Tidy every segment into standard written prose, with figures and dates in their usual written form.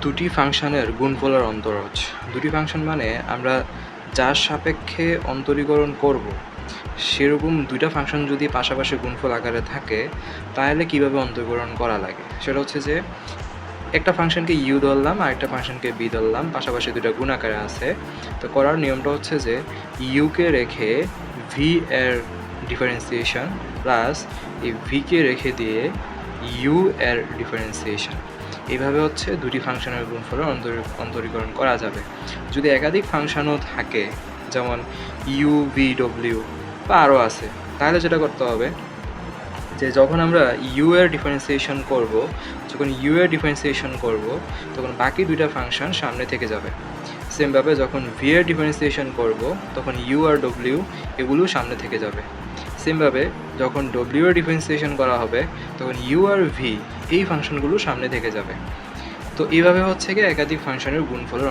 দুটি ফাংশনের গুণফলের অন্তরজ। দুটি ফাংশন মানে আমরা যার সাপেক্ষে অন্তরীকরণ করব সেরকম দুইটা ফাংশন যদি পাশাপাশি গুণফল আকারে থাকে তাহলে কিভাবে অন্তরীকরণ করা লাগে সেটা হচ্ছে যে একটা ফাংশনকে ইউ ধরলাম আর একটা ফাংশনকে বি ধরলাম, পাশাপাশি দুটো গুণ আকারে আছে। তো করার নিয়মটা হচ্ছে যে ইউকে রেখে ভি এর ডিফারেন্সিয়েশন প্লাস এই ভিকে রেখে দিয়ে ইউ এর ডিফারেন্সিয়েশন, এইভাবে হচ্ছে দুটি ফাংশনের গুণফলের অন্তরীকরণ করা যাবে। যদি একাধিক ফাংশনও থাকে যেমন ইউ ভি ডব্লিউ বা আরও আছে, তাহলে যেটা করতে হবে যে যখন আমরা ইউ এর ডিফারেন্সিয়েশন করব, তখন বাকি দুইটা ফাংশন সামনে থেকে যাবে। সেমভাবে যখন ভি এর ডিফারেন্সিয়েশন করব তখন ইউ আর ডব্লিউ এগুলো সামনে থেকে যাবে। সেমভাবে যখন ডব্লিউ এর ডিফারেন্সিয়েশন করা হবে তখন ইউ আর ভি এই ফাংশনগুলো সামনে থেকে যাবে। তো এইভাবে হচ্ছে গিয়ে একাধিক ফাংশনের গুণফলের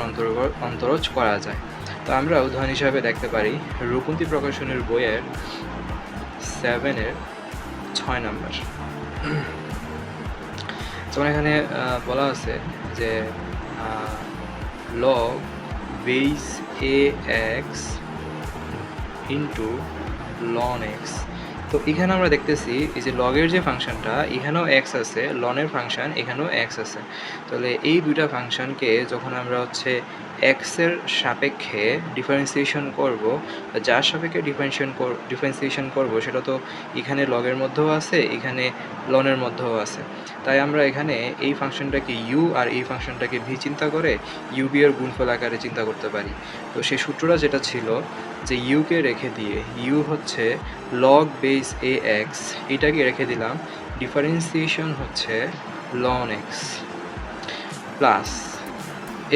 অন্তরজ করা যায়। তো আমরা উদাহরণ হিসাবে দেখতে পারি রূপন্তী প্রকাশনের বইয়ের 7-এর 6 নাম্বার। যেমন এখানে বলা আছে যে log base e x into loan x. তো এখানে আমরা দেখতেছি এই যে লগের যে ফাংশনটা এখানেও এক্স আছে, লনের ফাংশন এখানেও এক্স আছে। তাহলে এই দুইটা ফাংশনকে যখন আমরা হচ্ছে এক্সের সাপেক্ষে ডিফারেন্সিয়েশন করব, যার সাপেক্ষে ডিফারেন্সিয়েশন করব সেটা তো এখানে লগের মধ্যেও আছে, এখানে লনের মধ্যেও আছে। তাই আমরা এখানে এই ফাংশনটাকে ইউ আর এই ফাংশনটাকে ভি চিন্তা করে ইউ বি এর গুণফল আকারে চিন্তা করতে পারি। তো সেই সূত্রটা যেটা ছিল যে ইউকে রেখে দিয়ে ইউ হচ্ছে লগ বেস এ এক্স, এটাকে রেখে দিলাম, ডিফারেন্সিয়েশন হচ্ছে লন এক্স প্লাস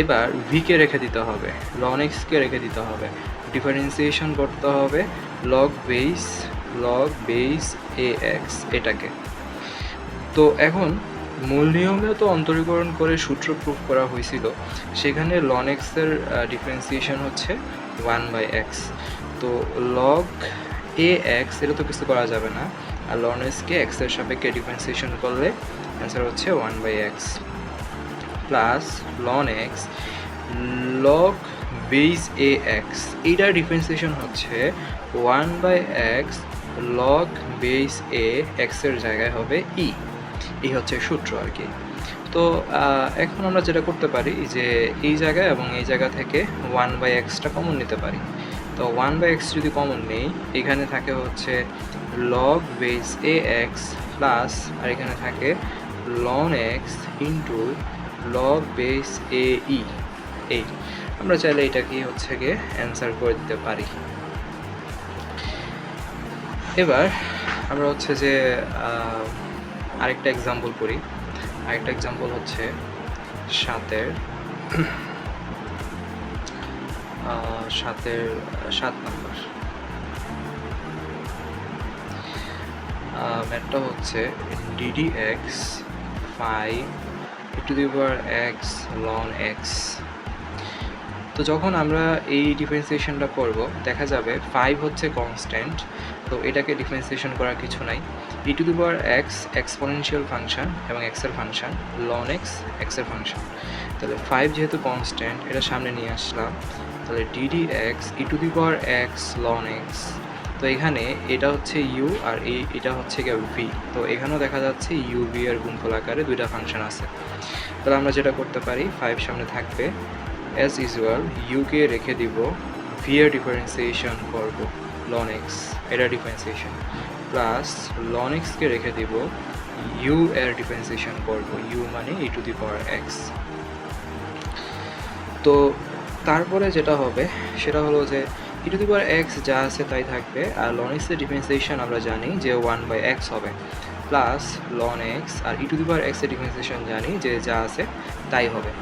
এবার ভিকে রেখে দিতে হবে, লন এক্সকে রেখে দিতে হবে, ডিফারেন্সিয়েশন করতে হবে লগ বেস এ এক্স এটাকে। তো এখন মূল নিয়মে তো অন্তরীকরণ করে সূত্র প্রুফ করা হয়েছিল, সেখানে লন এক্সের ডিফারেন্সিয়েশন হচ্ছে 1/x। তো লগ এ এক্স এটা তো কিছু করা যাবে না, আর লন এক্সকে এক্সের সাপেক্ষে ডিফারেন্সিয়েশন করলে অ্যান্সার হচ্ছে 1/x plus ln x log base e x, এইটার ডিফারেন্সিয়েশন হচ্ছে 1/x লগ বেস এ এক্সের জায়গায় হবে ই। এই হচ্ছে সূত্র আর কি। তো এখন আমরা যেটা করতে পারি যে এই জায়গায় এবং এই জায়গা থেকে 1/xটা কমন নিতে পারি। তো 1/x যদি কমন নেই, এখানে থাকে হচ্ছে log base e x plus আর এখানে থাকে ln x into log base e ই। এই আমরা চাইলে এটাকে হচ্ছে গিয়ে অ্যান্সার করে দিতে পারি। এবার আমরা হচ্ছে যে আরেকটা এক্সাম্পল করি। আরেকটা এক্সাম্পল হচ্ছে 7 নাম্বার। ম্যাথটা হচ্ছে DD x 5 e⁻x ln x। তো যখন আমরা এই ডিফারেন্সিয়েশনটা করব দেখা যাবে 5 হচ্ছে কনস্ট্যান্ট, তো এটাকে ডিফারেন্সিয়েশন করার কিছু নাই। e⁻x এক্সপোনেনশিয়াল ফাংশন এবং x এর ফাংশন, ln x x এর ফাংশন। তাহলে 5 যেহেতু কনস্ট্যান্ট এটা সামনে নিয়ে আসলাম, তাহলে ddx e⁻x ln x। তো এখানে এটা হচ্ছে ইউ আর এটা হচ্ছে ভি। তো এখানেও দেখা যাচ্ছে ইউ ভি এর গুণফল আকারে দুইটা ফাংশন আছে। তাহলে আমরা যেটা করতে পারি 5 সামনে থাকবে, অ্যাজ ইউজুয়াল ইউকে রেখে দিব, ভি এর ডিফারেন্সিয়েশন করব লন এক্স এটা ডিফারেন্সিয়েশন প্লাস লন এক্সকে রেখে দিব, ইউ এর ডিফারেন্সিয়েশন করব, ইউ মানে e⁻x। তো তারপরে যেটা হবে সেটা হলো যে e⁻x যা আছে তাই থাকবে, আর ln x এর ডিফারেন্সিয়েশন আমরা জানি যে 1/x হবে প্লাস ln x আর e⁻x এর ডিফারেন্সিয়েশন জানি যে যা আছে তাই হবে।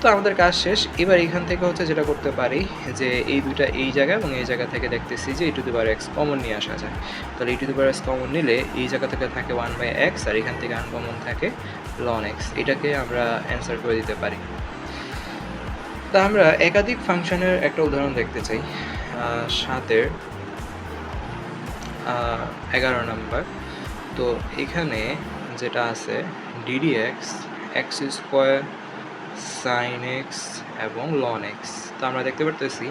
তো আমাদের কাজ শেষ। এবার এখান থেকে হচ্ছে যেটা করতে পারি যে এই দুইটা এই জায়গা এবং এই জায়গা থেকে দেখতেছি যে e⁻x কমন নিয়ে আসা যায়। তাহলে e⁻x কমন নিলে এই জায়গা থেকে থাকে 1/x আর এখান থেকে আনকমন থাকে ln x, এটাকে আমরা অ্যান্সার করে দিতে পারি। তা আমরা একাধিক ফাংশনের একটা উদাহরণ দেখতে চাই। 7-11 নাম্বার। তো এখানে যেটা আছে ddx x² সাইন এক্স এবং লন এক্স। তো আমরা দেখতে পারতেছি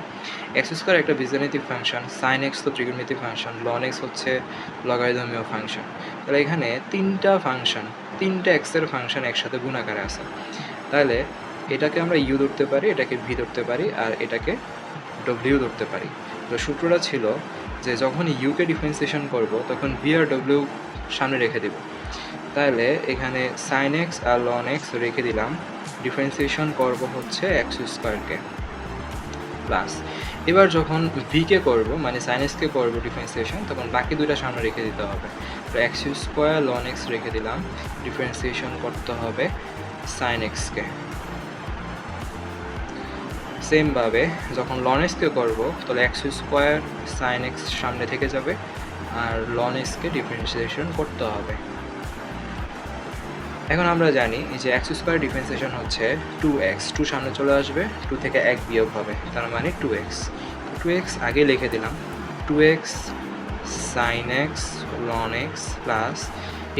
এক্স স্কোয়ার একটা বীজগাণিতিক ফাংশন, সাইন এক্স তো ত্রিকোণমিতিক ফাংশন, লন এক্স হচ্ছে লগারিদমীয় ফাংশন। তাহলে এখানে তিনটা এক্সের ফাংশন একসাথে গুণাকারে আছে। তাহলে এটাকে আমরা ইউ ধরতে পারি, এটাকে ভি ধরতে পারি, আর এটাকে ডব্লিউ ধরতে পারি। তো সূত্রটা ছিল যে যখন ইউকে ডিফারেন্সিয়েশন করব তখন ভি আর ডব্লিউ সামনে রেখে দেব। তাহলে এখানে সাইন এক্স আর লন এক্স রেখে দিলাম, ডিফারেন্সিয়েশন করব হচ্ছে এক্স স্কোয়ারকে প্লাস, এবার যখন ভিকে করব মানে সাইন এক্সকে করবো ডিফারেন্সিয়েশন, তখন বাকি দুইটা সামনে রেখে দিতে হবে। তো এক্স স্কোয়ার লন এক্স রেখে দিলাম, ডিফারেন্সিয়েশন করতে হবে সাইন এক্সকে। সেমভাবে যখন লন এক্সকে করবো তাহলে এক্স স্কোয়ার সাইন এক্স সামনে থেকে যাবে, আর লন এক্সকে ডিফারেন্সিয়েশন করতে হবে। এখন আমরা জানি যে এক্স স্কোয়ার ডিফারেন্সিয়েশন হচ্ছে 2x, 2 সামনে চলে আসবে, 2 থেকে 1 বিয়োগ হবে, তার মানে 2x। 2x আগে লিখে দিলাম, 2x sine x ln x plus,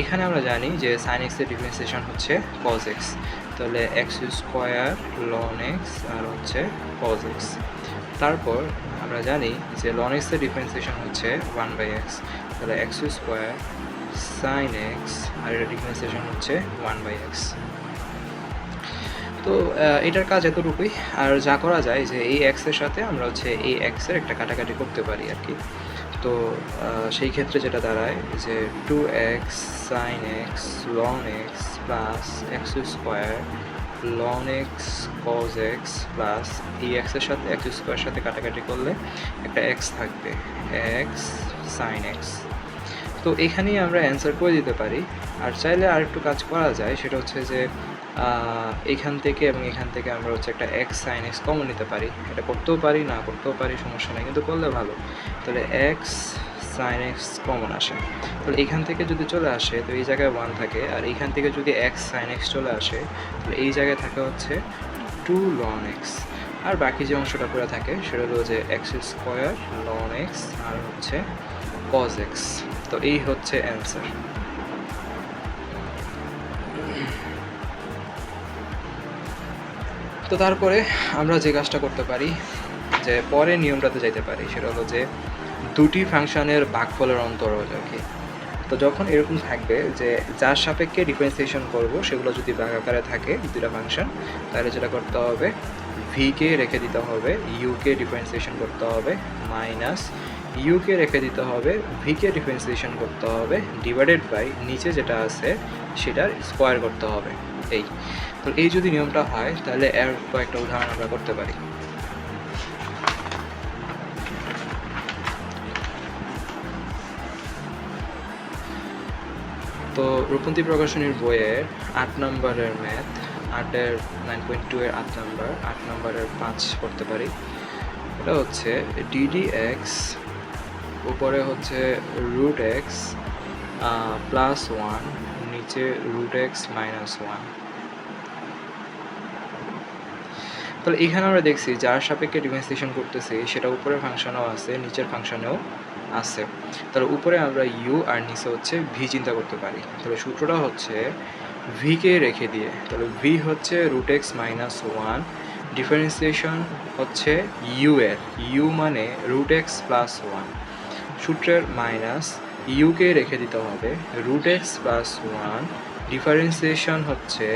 এখানে আমরা জানি যে সাইন এক্সের ডিফারেন্সিয়েশন হচ্ছে কজ এক্স, তাহলে এক্স স্কোয়ার লন এক্স আর হচ্ছে কজ এক্স। তারপর আমরা জানি যে লন এক্সের ডিফারেন্সিয়েশন হচ্ছে 1/x, তাহলে এক্স স্কোয়ার সাইন এক্স আর এটার ডিফারেন্সিয়েশন হচ্ছে 1/x। তো এটার কাজ এতটুকুই। আর যা করা যায় যে এই এক্সের সাথে আমরা হচ্ছে এই এক্সের একটা কাটাকাটি করতে পারি আর কি। তো সেই ক্ষেত্রে যেটা দাঁড়ায় যে 2x sine x ln x plus x square ln x cos x plus এই এক্সের সাথে এক্স স্কোয়ারের সাথে কাটাকাটি করলে একটা এক্স থাকবে, এক্স সাইন এক্স। তো এখানেই আমরা অ্যান্সার করে দিতে পারি। আর চাইলে আর একটু কাজ করা যায়, সেটা হচ্ছে যে এখান থেকে এবং এখান থেকে আমরা হচ্ছে একটা এক্স সাইন এক্স কমন নিতে পারি। এটা করতেও পারি, না করতেও পারি, সমস্যা নেই, কিন্তু করলে ভালো। তাহলে এক্স সাইন এক্স কমন আসে, তাহলে এখান থেকে যদি চলে আসে তো এই জায়গায় 1 থাকে, আর এইখান থেকে যদি এক্স সাইন এক্স চলে আসে তাহলে এই জায়গায় থাকে হচ্ছে 2 লন এক্স, আর বাকি যে অংশটা পড়ে থাকে সেটা হলো যে এক্স স্কোয়ার লন এক্স আর হচ্ছে কজ এক্স। তো এই হচ্ছে অ্যান্সার। তো তারপরে আমরা যে কাজটা করতে পারি যে পরে নিয়মটাতে যাইতে পারি, সেটা হলো যে দুটি ফাংশনের ভাগফলের অন্তরজ আর কি। তো যখন এরকম থাকবে যে যার সাপেক্ষে ডিফারেন্সিয়েশন করব সেগুলো যদি ভাগাকারে থাকে দুটা ফাংশন, তাহলে যেটা করতে হবে ভিকে রেখে দিতে হবে, ইউকে ডিফারেন্সিয়েশন করতে হবে, মাইনাস ইউকে রেখে দিতে হবে, ভিকে ডিফারেন্সিয়েশন করতে হবে, ডিভাইডেড বাই নিচে যেটা আছে সেটার স্কোয়ার করতে হবে। এই তো এই যদি নিয়মটা হয় তাহলে এর কয়েকটা উদাহরণ আমরা করতে পারি। তো রূপন্তী প্রকাশনীর বইয়ের 8 নম্বরের ম্যাথ, 8-এর 9.2 এর 8 নম্বর, 8 নম্বরের 5 করতে পারি। এটা হচ্ছে ddx উপরে হচ্ছে রুট এক্স প্লাস 1, নিচে রুট এক্স মাইনাস 1। তাহলে এখানে আমরা দেখছি যার সাপেক্ষে ডিফারেন্সিয়েশন করতেছি সেটা উপরের ফাংশনেও আছে, নিচের ফাংশনেও আছে। তাহলে উপরে আমরা ইউ আর নিচে হচ্ছে ভি চিন্তা করতে পারি। তাহলে সূত্রটা হচ্ছে ভিকে রেখে দিয়ে, তাহলে ভি হচ্ছে রুট এক্স মাইনাস 1, ডিফারেন্সিয়েশন হচ্ছে ইউ এর, ইউ মানে রুট এক্স প্লাস 1, সূত্রের মাইনাস ইউকে রেখে দিতে হবে, রুট এক্স প্লাস 1, ডিফারেন্সিয়েশন হচ্ছে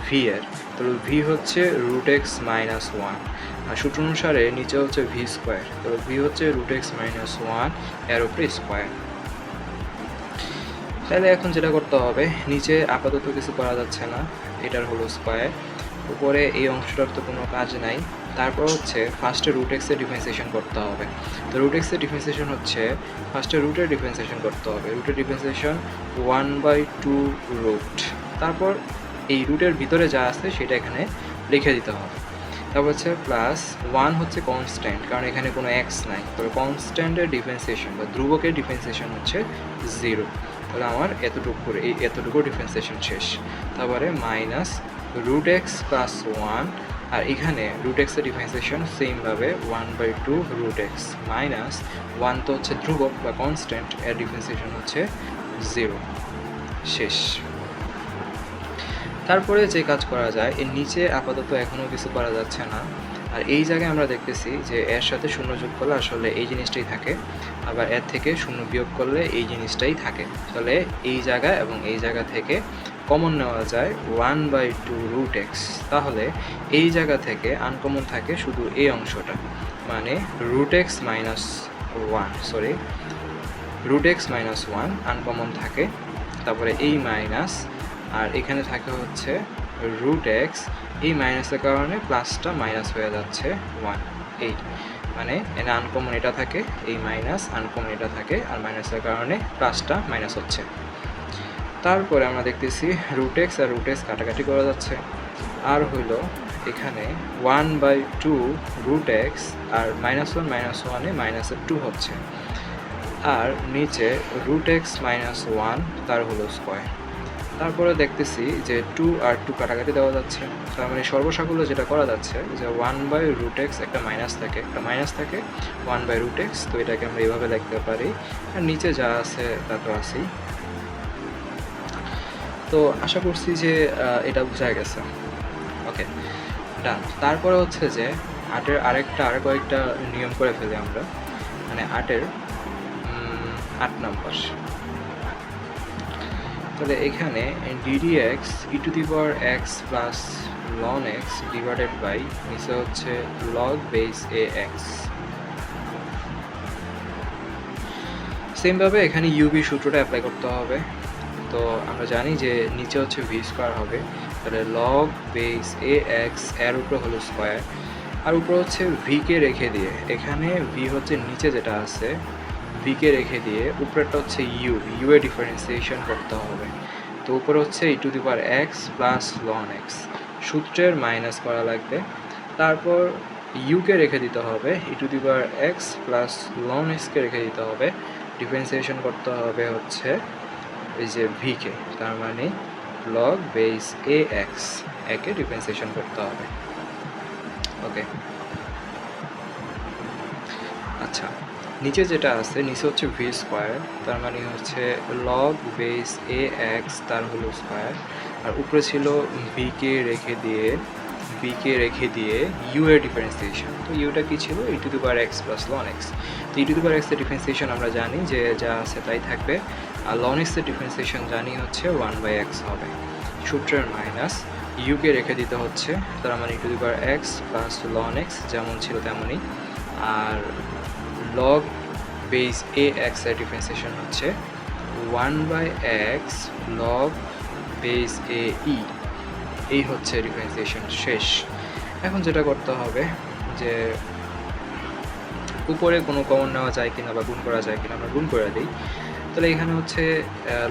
ভি এর, তাহলে ভি হচ্ছে রুট এক্স মাইনাস 1, আর সূত্র অনুসারে নিচে হচ্ছে ভি স্কোয়ার, তাহলে ভি হচ্ছে রুট এক্স মাইনাস 1 এর উপরে স্কোয়ার। তাহলে এখন যেটা করতে হবে, নিচে আপাতত কিছু করা যাচ্ছে না, এটার হলো স্কোয়ার, উপরে এই অংশটার তো কোনো কাজ নাই। তারপর হচ্ছে ফার্স্টে রুট এক্সের ডিফারেন্সিয়েশন করতে হবে। তো রুট এক্সের ডিফারেন্সিয়েশন হচ্ছে ফার্স্টে রুটের ডিফারেন্সিয়েশন করতে হবে, রুটের ডিফারেন্সিয়েশন 1/2 রুট, তারপর এই রুটের ভিতরে যা আছে সেটা এখানে লিখে দিতে হবে। তারপর হচ্ছে প্লাস 1 হচ্ছে কনস্ট্যান্ট, কারণ এখানে কোনো এক্স নাই, তবে কনস্ট্যান্টের ডিফারেন্সিয়েশন বা ধ্রুবকের ডিফারেন্সিয়েশন হচ্ছে 0, তাহলে আমার এতটুকু করে এই এতটুকু ডিফারেন্সিয়েশন শেষ। তারপরে মাইনাস রুট এক্স প্লাস 1, আর এখানে রুট এক্সের ডিফারেন্সিয়েশন সেমভাবে 1/2 রুট এক্স মাইনাস 1 তো হচ্ছে ধ্রুবক বা কনস্ট্যান্ট, এর ডিফারেন্সিয়েশন হচ্ছে 0, শেষ। তারপরে যে কাজ করা যায়, এর নিচে আপাতত এখনও কিছু করা যাচ্ছে না। আর এই জায়গায় আমরা দেখতেছি যে এর সাথে শূন্য যোগ করলে আসলে এই জিনিসটাই থাকে, আবার এর থেকে শূন্য বিয়োগ করলে এই জিনিসটাই থাকে। তাহলে এই জায়গা এবং এই জায়গা থেকে কমন নেওয়া যায় 1/2 রুট এক্স। তাহলে এই জায়গা থেকে আনকমন থাকে শুধু এই অংশটা, মানে root x minus one uncommon থাকে। তারপরে এই মাইনাস, আর এখানে থাকে হচ্ছে রুট এক্স। এই মাইনাসের কারণে প্লাসটা মাইনাস হয়ে যাচ্ছে 1, এই মানে এখানে আনকমন এটা থাকে, এই মাইনাস আনকমন এটা থাকে, আর মাইনাসের কারণে প্লাসটা মাইনাস হচ্ছে। তারপরে আমরা দেখতেছি রুট এক্স আর রুট এক্স কাটাকাটি করা যাচ্ছে, আর হইল এখানে 1/2 রুট এক্স, আর -1 মাইনাসের 2 হচ্ছে, আর নিচে রুট এক্স মাইনাস 1 তার হলো স্কোয়ার। তারপরে দেখতেছি যে 2 আর 2 কাটাকাটি দেওয়া যাচ্ছে, তার মানে সর্বসাকুল্য যেটা করা যাচ্ছে যে 1/রুট এক্স একটা মাইনাস থাকে 1/রুট এক্স। তো এটাকে আমরা এইভাবে লিখতে পারি, আর নিচে যা আছে তা তো আছেই। তো আশা করছি যে এটা বোঝা গেছে। ওকে, ডান। তারপরে হচ্ছে যে আটের আরো কয়েকটা নিয়ম করে ফেলি আমরা, মানে আটের 8 নম্বর। তাহলে এখানে ddx e⁻x plus ln x divided by নিচে হচ্ছে log বেস ax। সেমভাবে এখানে ইউবি সূত্রটা অ্যাপ্লাই করতে হবে। তো আমরা জানি যে নিচে হচ্ছে ভি স্কোয়ার হবে, তাহলে log বেস ax এর উপরে হলো স্কোয়ার, আর উপরে হচ্ছে ভিকে রেখে দিয়ে, এখানে ভি হচ্ছে নিচে যেটা আছে ভিকে রেখে দিয়ে, উপরেরটা হচ্ছে ইউ এর ডিফারেন্সিয়েশন করতে হবে। তো উপরে হচ্ছে e⁻x প্লাস ln x, সূত্রের মাইনাস করা লাগবে। তারপর ইউকে রেখে দিতে হবে, e⁻x প্লাস ln x কে রেখে দিতে হবে, ডিফারেন্সিয়েশন করতে হবে হচ্ছে এই যে ভিকে, তার মানে log বেস ax একে ডিফারেন্সিয়েশন করতে হবে। ওকে, আচ্ছা, নিচে যেটা আছে নিচে হচ্ছে ভি স্কোয়ার, তার মানে হচ্ছে log বেস ax তার হলো স্কোয়ার, আর উপরে ছিল ভিকে রেখে দিয়ে ইউ এর ডিফারেন্সিয়েশন। তো ইউটা কি ছিল e⁻x প্লাস ln x। তো e⁻x এর ডিফারেন্সিয়েশন আমরা জানি যে যা আছে তাই থাকবে, আর ln x এর ডিফারেন্সিয়েশন জানি হচ্ছে 1/x হবে। সূত্রের মাইনাস ইউকে রেখে দিতে হচ্ছে, তার মানে e⁻x প্লাস ln x যেমন ছিল তেমনই, আর log বেস ax এর ডিফারেন্সিয়েশন হচ্ছে 1/x log বেস ae। এই হচ্ছে ডিফারেন্সিয়েশন শেষ। এখন যেটা করতে হবে যে উপরে কোনো কমন নেওয়া যায় কিনা বা গুণ করা যায় কিনা, আমরা গুণ করে দিই। তাহলে এখানে হচ্ছে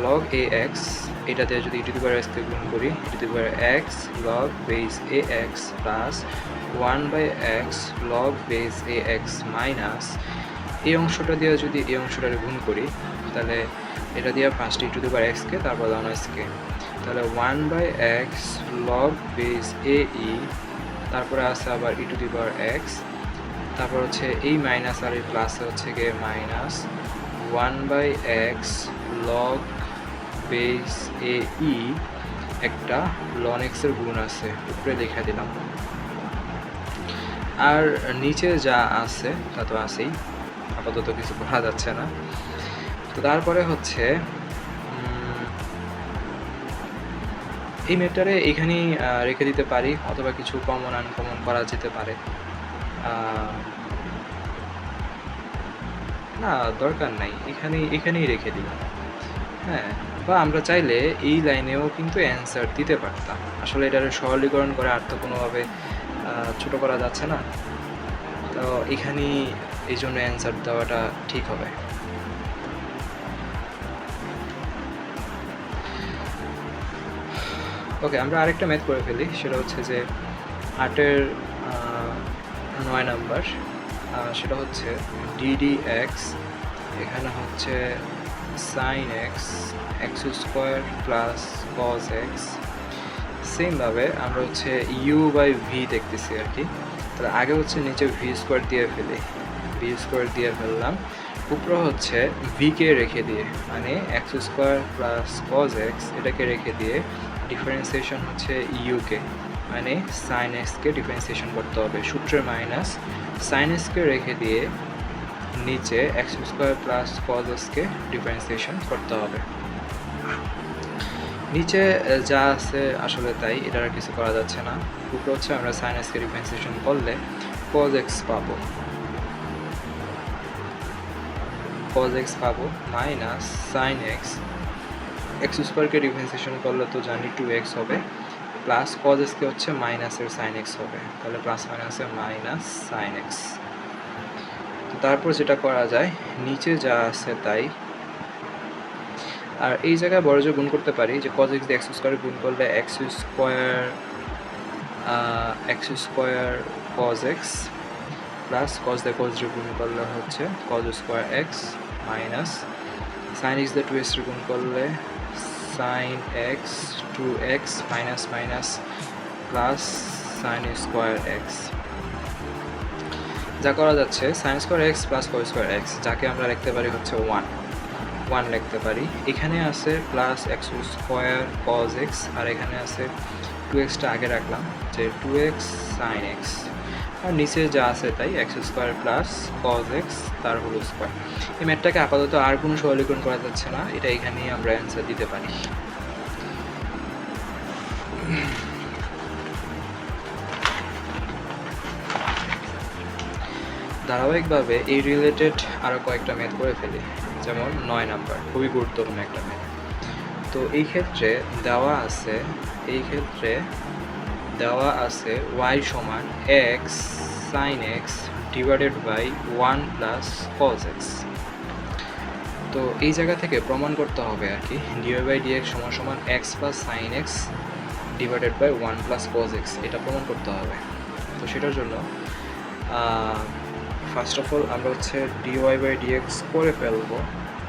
log ax, এটাতে যদি e⁻x কে গুণ করি, e⁻x log base ax plus 1/x log base ax minus এই অংশটা দিয়ে যদি এই অংশটাকে গুণ করি, তাহলে এটা দিয়ে ফার্স্টে e⁻x কে, তারপর ln x কে, তাহলে 1/x log বেস ae, তারপরে আছে আবার e⁻x, তারপর হচ্ছে এই মাইনাস আর এই প্লাসে হচ্ছে গিয়ে minus 1/x log base ae, একটা ln x এর গুণ আছে উপরে লিখে দিলাম, আর নিচে যা আছে তা তো আছেই, আপাতত কিছু করা যাচ্ছে না। তো তারপরে হচ্ছে এই মেটারে এখানেই রেখে দিতে পারি, অথবা কিছু কমন আনকমন করা যেতে পারে। না, দরকার নাই, এখানেই রেখে দিই। হ্যাঁ, বা আমরা চাইলে এই লাইনেও কিন্তু অ্যান্সার দিতে পারতাম। আসলে এটার সরলীকরণ করে আর তো কোনোভাবে ছোটো করা যাচ্ছে না, তো এখানেই এই জন্য অ্যান্সার দেওয়াটা ঠিক হবে। ওকে, আমরা আরেকটা ম্যাথ করে ফেলি, সেটা হচ্ছে যে 8-এর 9 নাম্বার, সেটা হচ্ছে ddx, এখানে হচ্ছে sin x x square plus cos x। সেমভাবে আমরা হচ্ছে u/v দেখতেছি আর কি। তাহলে আগে হচ্ছে নিচে ভি স্কোয়ার দিয়ে ফেললাম, উপরে হচ্ছে ভিকে রেখে দিয়ে, মানে x square plus cos x এটাকে রেখে দিয়ে ডিফারেন্সিয়েশন হচ্ছে ইউকে, মানে সাইন এক্সকে ডিফারেন্সিয়েশন করতে হবে। সূত্রের মাইনাস সাইন এক্সকে রেখে দিয়ে নিচে এক্স স্কোয়ার প্লাস কজ এক্সকে ডিফারেন্সিয়েশন করতে হবে। নিচে যা আছে আসলে তাই, এটা আর কিছু করা যাচ্ছে না। উপরে হচ্ছে আমরা সাইন এক্সকে ডিফারেন্সিয়েশন করলে কজ এক্স পাবো, কজ এক্স পাবো মাইনাস সাইন এক্স, এক্স স্কোয়ারকে ডিফারেন্সিয়েশন করলে তো জানি 2x হবে, প্লাস কজ এক্সকে হচ্ছে মাইনাসের সাইন এক্স হবে, তাহলে প্লাস মাইনাসের মাইনাস সাইন এক্স। তো তারপর যেটা করা যায়, নিচে যা আছে তাই। আর এই জায়গায় বড় জোর গুণ করতে পারি, যে কজ এক্স দিয়ে এক্স স্কোয়ার গুণ করলে x square cos x, plus cos দিয়ে কজ গুণ করলে হচ্ছে cos square x, minus sine x দিয়ে 2x গুণ করলে sine x 2x, minus minus plus sine square x. যা করা যাচ্ছে sine square x plus cos square x, যাকে আমরা লিখতে পারি হচ্ছে 1 লিখতে পারি। এখানে আছে plus x square cos x, আর এখানে আছে 2xটা আগে রাখলাম, যে 2x সাইন এক্স, আর নিচে যা আছে তাই x square plus cos x তার হোল স্কোয়ার। এই ম্যাথটাকে আপাতত আর কোনো সরলীকরণ করা যাচ্ছে না, এটা এখানেই আমরা অ্যান্সার দিতে পারি। ধারাবাহিকভাবে এই রিলেটেড আরও কয়েকটা ম্যাথ করে ফেলি, যেমন 9 নাম্বার, খুবই গুরুত্বপূর্ণ একটা ম্যাথ। তো এই ক্ষেত্রে দেওয়া আছে y সমান x sine x divided by 1 plus cos x. তো এই জায়গা থেকে প্রমাণ করতে হবে আর কি, ডিভাই বাই ডিএক্স সমান সমান x plus sine x divided by 1 plus cos x, এটা প্রমাণ করতে হবে। তো সেটার জন্য ফার্স্ট অফ অল আমরা হচ্ছে ডিওয়াই বাই ডিএক্স করে ফেলবো।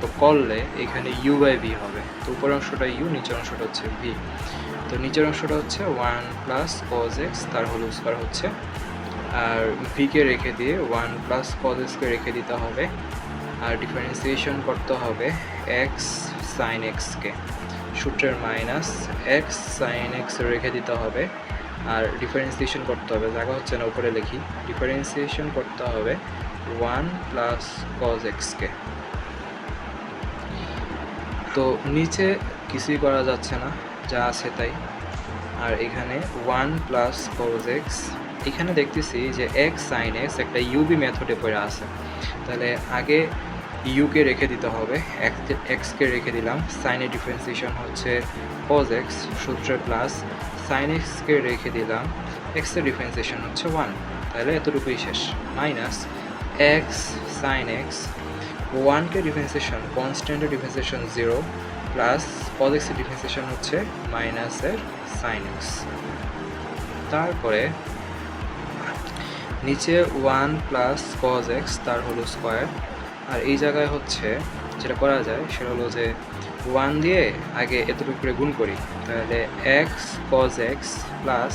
তো করলে এখানে ইউ বাই ভি হবে, তো উপরের অংশটা ইউ, নিচের অংশটা হচ্ছে ভি। তো নিচের অংশটা হচ্ছে 1 প্লাস কজ এক্স তার হোল স্কোয়ার হচ্ছে, আর ভিকে রেখে দিয়ে 1 প্লাস কজ এক্সকে রেখে দিতে হবে, আর ডিফারেন্সিয়েশন করতে হবে এক্স সাইন এক্সকে। সূত্রের মাইনাস এক্স সাইন এক্স রেখে দিতে হবে, আর ডিফারেন্সিয়েশন করতে হবে, জায়গা হচ্ছে না উপরে লিখি, ডিফারেন্সিয়েশন করতে হবে 1 প্লাস কজ এক্সকে। তো নিচে কিছুই করা যাচ্ছে না, যা আছে তাই। আর এখানে 1 প্লাস কজ এক্স, এখানে দেখতেছি যে এক্স সাইন এক্স একটা ইউবি মেথডে পড়ে আছে, তাহলে আগে ইউকে রেখে দিতে হবে, এক্সকে রেখে দিলাম, সাইনের ডিফারেন্সিয়েশন হচ্ছে কজ এক্স, সূত্রে প্লাস সাইন এক্সকে রেখে দিলাম, এক্সের ডিফারেন্সিয়েশন হচ্ছে 1, তাহলে এতটুকুই শেষ, মাইনাস এক্স সাইন এক্স, 1কে ডিফারেন্সিয়েশন কনস্ট্যান্টের ডিফারেন্সিয়েশন 0, প্লাস কজ এক্সের ডিফারেন্সিয়েশন হচ্ছে মাইনাসের সাইন এক্স। তারপরে নিচে 1 প্লাস কজ এক্স তার হোল স্কোয়ার, আর এই জায়গায় হচ্ছে যেটা করা যায় সেটা হলো যে 1 দিয়ে আগে এতটুকু করে গুণ করি, তাহলে x cos x plus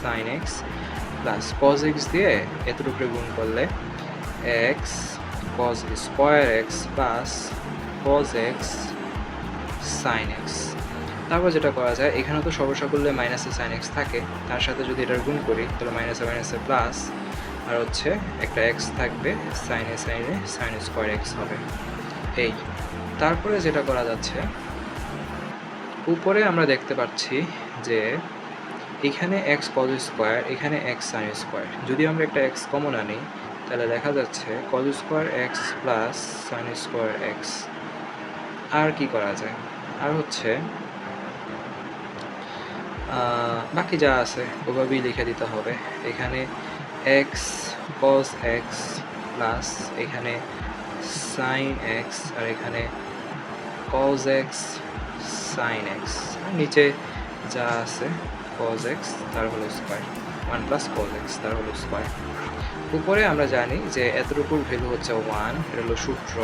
sine x plus cos x দিয়ে এতটুকু করে গুণ করলে x cos square x plus cos x sine x. তারপর যেটা করা যায়, এখানে তো সর্বসাকুল্যে মাইনাসে সাইন এক্স থাকে, তার সাথে যদি এটার গুণ করি তাহলে মাইনাসে মাইনাসে প্লাস, আর হচ্ছে একটা এক্স থাকবে, সাইনে সাইন স্কোয়ার এক্স হবে এই। তারপরে যেটা করা যাচ্ছে, উপরে আমরা দেখতে পাচ্ছি যে এখানে এক্স কজ স্কোয়ার, এখানে এক্স সাইন স্কোয়ার, যদি আমরা একটা এক্স কমন আনি তাহলে দেখা যাচ্ছে cos square x plus sine square x. আর কি করা যায়, আর হচ্ছে বাকি যা আছে ওভাবেই লিখে দিতে হবে, এখানে এক্স কজ এক্স প্লাস এখানে সাইন এক্স, আর এখানে কজ এক্স সাইন এক্স, আর নিচে যা আছে কজ এক্স তার whole square, 1 plus cos x তার হোল স্কোয়ার। উপরে আমরা জানি যে এতটুকুর ভ্যালু হচ্ছে 1, এটা হলো সূত্র,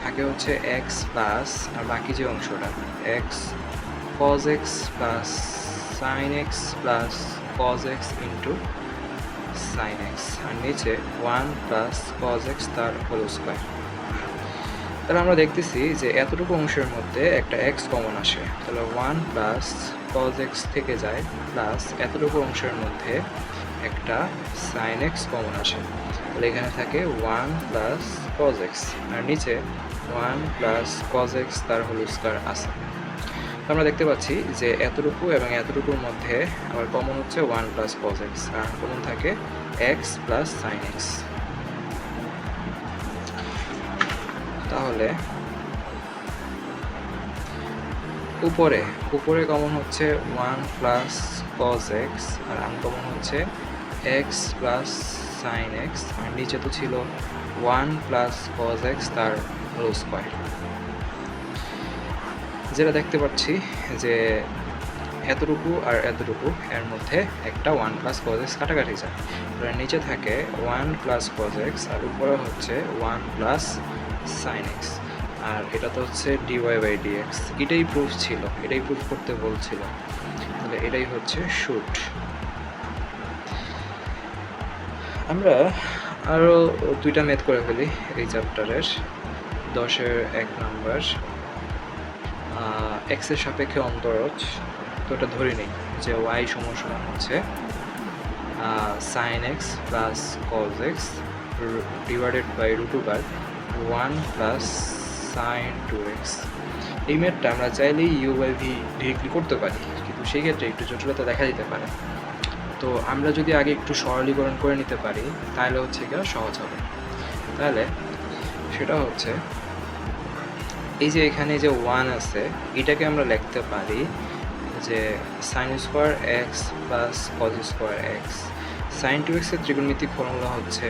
থাকে হচ্ছে এক্স প্লাস, আর বাকি যে অংশটা x cos x plus sine x plus cos x into sine x, আর নিচে 1 প্লাস কজ এক্স তার হোল স্কোয়ার। তাহলে আমরা দেখতেছি যে এতটুকু অংশের মধ্যে একটা এক্স কমন আসে, তাহলে 1 প্লাস কজ এক্স থেকে যায়, প্লাস এতটুকু অংশের মধ্যে একটা সাইন এক্স কমন আসে, তাহলে এখানে থাকে 1 প্লাস কজ এক্স, আর নিচে 1 প্লাস কজ এক্স তার হোল স্কয়ার আছে। আমরা দেখতে পাচ্ছি যে এতটুকু এবং এতটুকুর মধ্যে আবার কমন হচ্ছে 1 প্লাস কজ এক্স, আর কমন থাকে এক্স প্লাস সাইন এক্স। তাহলে উপরে কমন হচ্ছে 1 প্লাস কজ এক্স, আর আনকমন হচ্ছে এক্স প্লাস সাইন এক্স, আর নিচে তো ছিল 1 প্লাস কজ এক্স তার হোল স্কয়ার। যেটা দেখতে পাচ্ছি যে এতটুকু আর এতটুকু এর মধ্যে একটা 1 প্লাস কজ এক্স কাটাকাটি যায়, তাহলে নিচে থাকে 1 প্লাস কজ এক্স, আর উপরে হচ্ছে 1 প্লাস সাইন এক্স, আর এটা তো হচ্ছে ডিওয়াই বাই ডিএক্স। এটাই প্রুফ ছিল, এটাই প্রুফ করতে বলছিল, তাহলে এটাই হচ্ছে শুট। আমরা আরও 2টা ম্যাথ করে ফেলি এই চ্যাপ্টারের। 10-এর 1 নম্বর, এক্সের সাপেক্ষে অন্তরজ, তো এটা ধরে নিই যে ওয়াই সমান সমান হচ্ছে sine x plus cos x divided by √2 1 plus sine 2x। এই ম্যাথটা আমরা চাইলেই ইউ বাই ভি ডিরেক্টলি করতে পারি, কিন্তু সেই ক্ষেত্রে একটু জটিলতা দেখা দিতে পারে। তো আমরা যদি আগে একটু সরলীকরণ করে নিতে পারি তাহলে হচ্ছে এটা সহজ হবে। তাহলে সেটা হচ্ছে এই যে এখানে যে 1 আছে, এটাকে আমরা লিখতে পারি যে sine square x plus cos square x. Sine 2x এর ত্রিকোণমিতিক ফর্মুলা হচ্ছে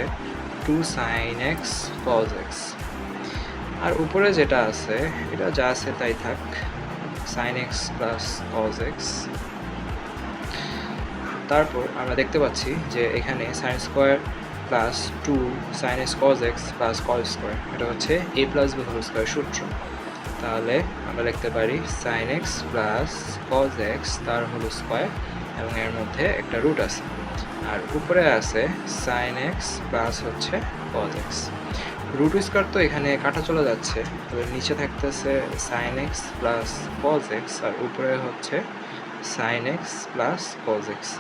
2 সাইন এক্স কজ এক্স। আর উপরে যেটা আছে এটা যা আছে তাই থাক, sine x plus cos x. তারপর আমরা দেখতে পাচ্ছি যে এখানে sine square plus 2 sine x cos x plus cos square, এটা হচ্ছে a plus b whole square সূত্র। তাহলে আমরা লিখতে পারি sine x plus cos x তার হোল স্কোয়ার, এবং এর মধ্যে একটা রুট আছে, আর উপরে আছে সাইন এক্স প্লাস হচ্ছে কজ এক্স। রুট স্কোয়ার তো এখানে কাটা চলে যাচ্ছে, তবে নিচে থাকতেছে sine x plus cos x, আর উপরে হচ্ছে sine x plus cos x.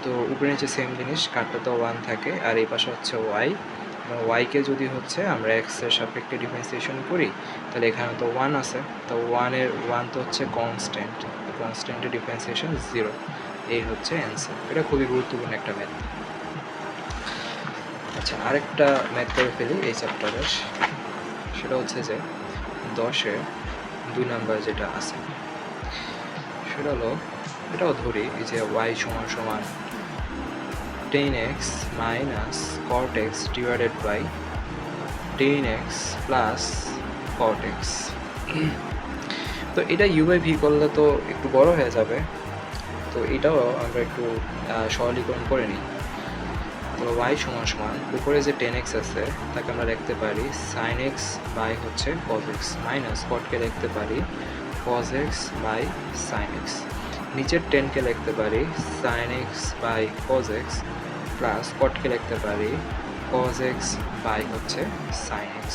তো উপরে নিচে সেম জিনিস, কাটটা তো 1 থাকে, আর এই পাশে হচ্ছে ওয়াই, এবং ওয়াইকে যদি হচ্ছে আমরা এক্সের সাপেক্ষে ডিফারেন্সিয়েশন করি তাহলে এখানে তো 1 আছে, তো 1 তো হচ্ছে কনস্ট্যান্ট, কনস্ট্যান্টের ডিফারেন্সিয়েশন 0। এই হচ্ছে অ্যান্সার। এটা খুবই গুরুত্বপূর্ণ একটা ম্যাথ। আচ্ছা, আরেকটা ম্যাথ করে ফেলি এই চ্যাপ্টারের। সেটা হচ্ছে যে 10-এর 2 নাম্বার যেটা আছে সেটা হলো, এটাও ধরি যে ওয়াই সমান সমান 10x minus cot x divided by 10x plus cot x। তো এটা ইউ বাই ভি করলে তো একটু বড় হয়ে যাবে, তো এটাও আমরা একটু সরলীকরণ করে নিই। তো y সমান সমান উপরে যে 10x আছে তাকে আমরা লিখতে পারি sin x বাই হচ্ছে cos x, মাইনাস cotকে লিখতে পারি cos x by sin x, নিচের 10কে লিখতে পারি sin x by cos x, plus cotকে লিখতে পারি cos x বাই হচ্ছে sin x।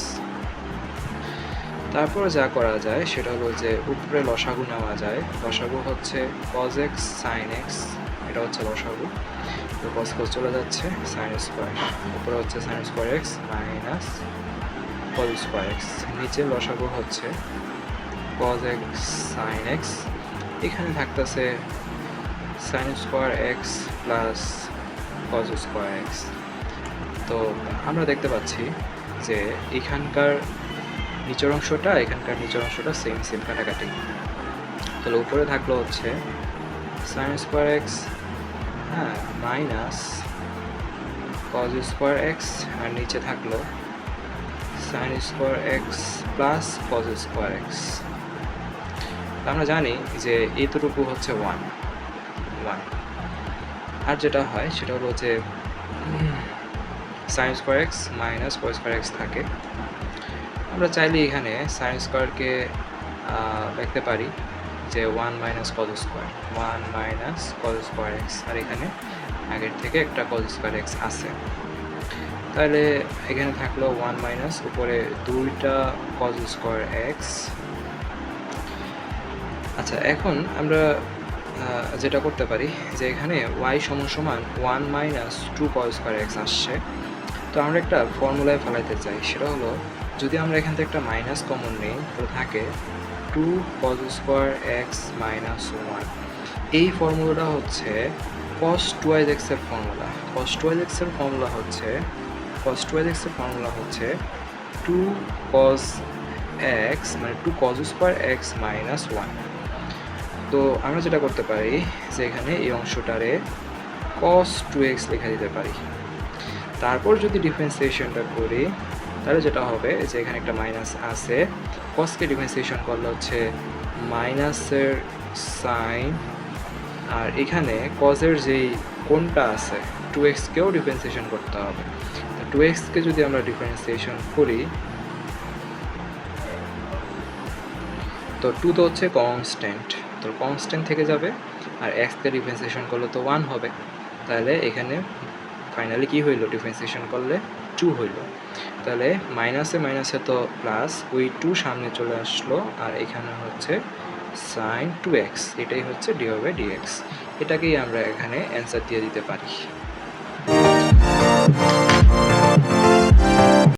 তারপর যা করা যায় সেটা হলো যে উপরে লসাগু নেওয়া যায়। লসাগু হচ্ছে cos x sin x, এটা হচ্ছে লসাগু, তো cos cos চলে যাচ্ছে, sin স্কোয়ার, উপরে হচ্ছে sin square x minus cos square x, নিচে লসাগু হচ্ছে cos x sin x, এখানে থাকতেছে sin square x plus cos square x। তো আমরা দেখতে পাচ্ছি যে এখানকার নিচের অংশটা এখানকার নিচের অংশটা সেম সেম কাটাকাটি, তাহলে উপরে থাকলো হচ্ছে sin স্কোয়ার x হ্যাঁ মাইনাস cos স্কোয়ার x, আর নিচে থাকলো sin square x plus cos square x। আমরা জানি যে এইটুকু হচ্ছে 1, আর যেটা হয় সেটা হলো যে sin square x minus cos square x থাকে। আমরা চাইলে এখানে sin স্কোয়ারকে লিখতে পারি যে 1 minus cos square, 1 minus cos square x, আর এখানে আগের থেকে একটা cos স্কোয়ার x আছে। তাহলে এখানে থাকলো 1 মাইনাস উপরে 2টা cos স্কয়ার x। আচ্ছা, এখন আমরা যেটা করতে পারি যে এখানে y সমান সমান 1 মাইনাস 2 cos স্কয়ার x আসছে। তো আমরা একটা ফর্মুলায় ফেলাইতে চাই, সেটা হলো যদি আমরা এখান থেকে একটা মাইনাস কমন নিই তাহলে থাকে 2 cos স্কয়ার x মাইনাস 1। এই ফর্মুলাটা হচ্ছে cos 2x এর ফর্মুলা। cos 2x এর ফর্মুলা হচ্ছে 2 cos x মানে 2 cos স্কয়ার x মাইনাস 1। তো আমরা যেটা করতে পারি যে এখানে এই অংশটারে cos 2x লেখা দিতে পারি। তারপর যদি ডিফারেন্সিয়েশনটা করি তাহলে যেটা হবে যে এখানে একটা মাইনাস আছে, cosকে ডিফারেন্সিয়েশন করলে হচ্ছে মাইনাসের সাইন, আর এখানে cos-এর যেই কোণটা আছে 2x-কেও ডিফারেন্সিয়েশন করতে হবে। তো 2x-কে যদি আমরা ডিফারেন্সিয়েশন করি তো 2 তো হচ্ছে কনস্ট্যান্ট, তো কনস্ট্যান্ট থেকে যাবে, আর x-কে ডিফারেন্সিয়েশন করলে তো 1 হবে। তাহলে এখানে ফাইনালি কি হইল, ডিফারেন্সিয়েশন করলে 2 হইল। তাহলে মাইনাসে মাইনাসে তো প্লাস, ওই 2 সামনে চলে আসলো, আর এখানে হচ্ছে সাইন 2x, এটাই হচ্ছে dy/dx। এটাকেই আমরা এখানে অ্যান্সার দিয়ে দিতে পারি।